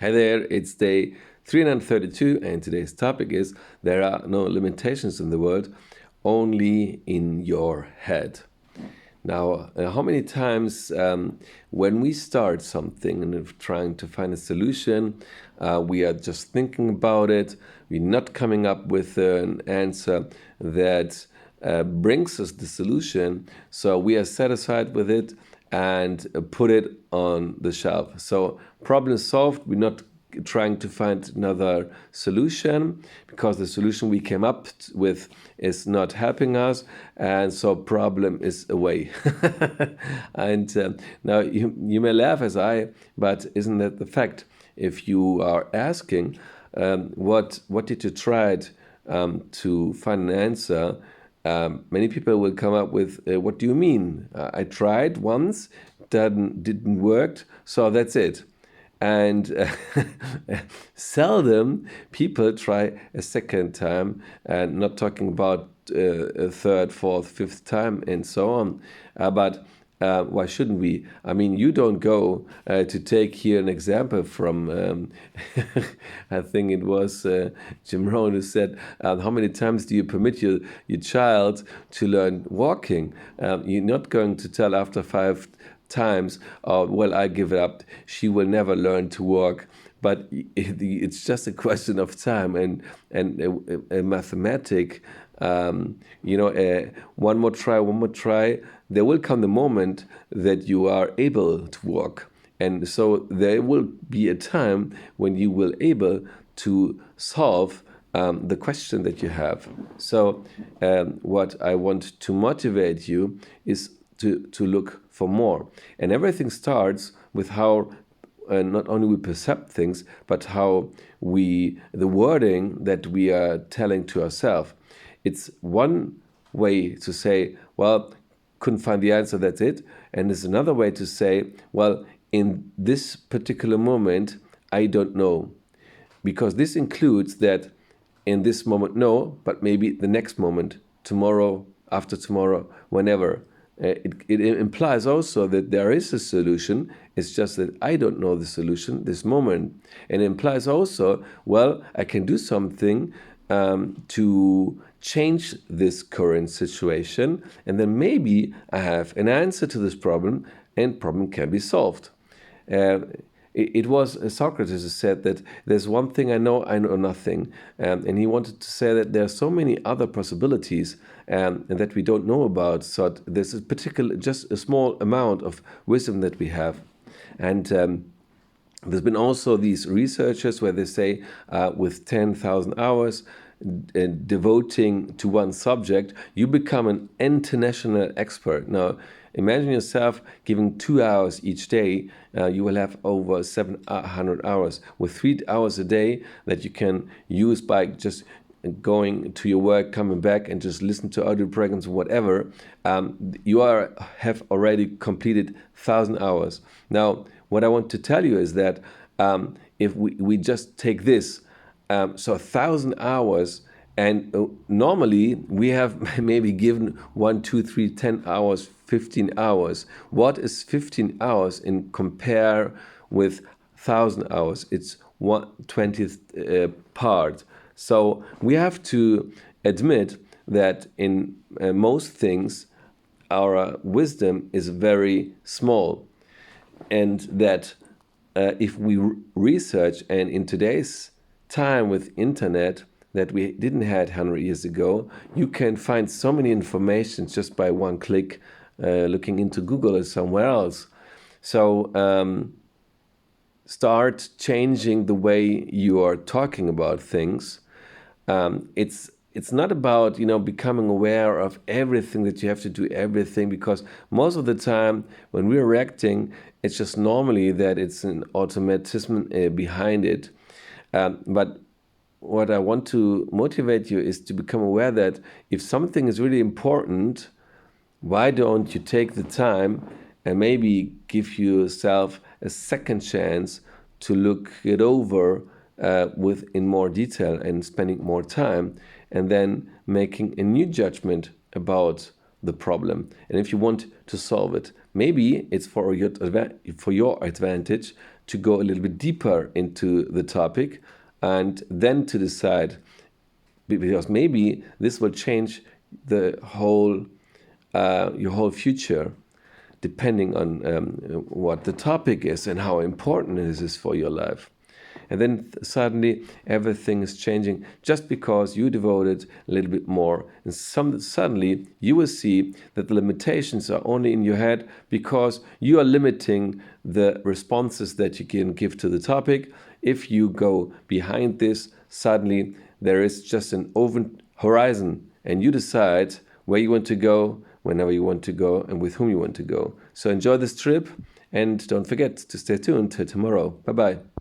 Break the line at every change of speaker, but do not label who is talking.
Hi there, it's day 332, and today's topic is there are no limitations in the world, only in your head. Now, how many times when we start something and if trying to find a solution, we are just thinking about it, we're not coming up with an answer that brings us the solution, so we are satisfied with it and put it on the shelf. So, problem solved, we're not trying to find another solution because the solution we came up with is not helping us, and so problem is away. And now you may laugh as I, but isn't that the fact? If you are asking what did you try to find an answer, many people will come up with, what do you mean? I tried once, didn't work, so that's it. And seldom people try a second time, and not talking about a third, fourth, fifth time, and so on. But why shouldn't we? I mean, you don't go to take here an example from, I think it was Jim Rohn who said, how many times do you permit your child to learn walking? You're not going to tell after 5 times, well, I give it up. She will never learn to walk. But it's just a question of time and a mathematic. One more try, one more try. There will come the moment that you are able to walk, and so there will be a time when you will able to solve the question that you have. So, what I want to motivate you is to look for more. And everything starts with how not only we perceive things, but how the wording that we are telling to ourselves. It's one way to say, well, couldn't find the answer, that's it. And there's another way to say, well, in this particular moment, I don't know. Because this includes that in this moment, no, but maybe the next moment, tomorrow, after tomorrow, whenever. It implies also that there is a solution. It's just that I don't know the solution this moment. And it implies also, well, I can do something to change this current situation, and then maybe I have an answer to this problem, and problem can be solved. Uh, it was Socrates who said that there's one thing I know nothing. And he wanted to say that there are so many other possibilities and that we don't know about. So there's just a small amount of wisdom that we have. And there's been also these researchers where they say with 10,000 hours, devoting to one subject, you become an international expert. Now, imagine yourself giving 2 hours each day. You will have over 700 hours with 3 hours a day that you can use by just going to your work, coming back, and just listen to audio programs or whatever. Have already completed 1,000 hours. Now, what I want to tell you is that if we just take this, so 1,000 hours, and normally we have maybe given 1, 2, 3, 10 hours, 15 hours. What is 15 hours in compare with 1,000 hours? It's 1/20th part. So we have to admit that in most things, our wisdom is very small, and that if we research, and in today's time with internet that we didn't have 100 years ago, you can find so many information just by one click, looking into Google or somewhere else. So start changing the way you are talking about things. It's not about becoming aware of everything, that you have to do everything, because most of the time when we're reacting, it's just normally that it's an automatism behind it. But what I want to motivate you is to become aware that if something is really important, why don't you take the time and maybe give yourself a second chance to look it over in more detail and spending more time, and then making a new judgment about the problem. And if you want to solve it, maybe it's for your advantage to go a little bit deeper into the topic and then to decide, because maybe this will change the whole your whole future, depending on what the topic is and how important it is for your life. And then suddenly everything is changing just because you devoted a little bit more. And suddenly you will see that the limitations are only in your head because you are limiting the responses that you can give to the topic. If you go behind this, suddenly there is just an open horizon and you decide where you want to go, whenever you want to go, and with whom you want to go. So enjoy this trip and don't forget to stay tuned till tomorrow. Bye-bye.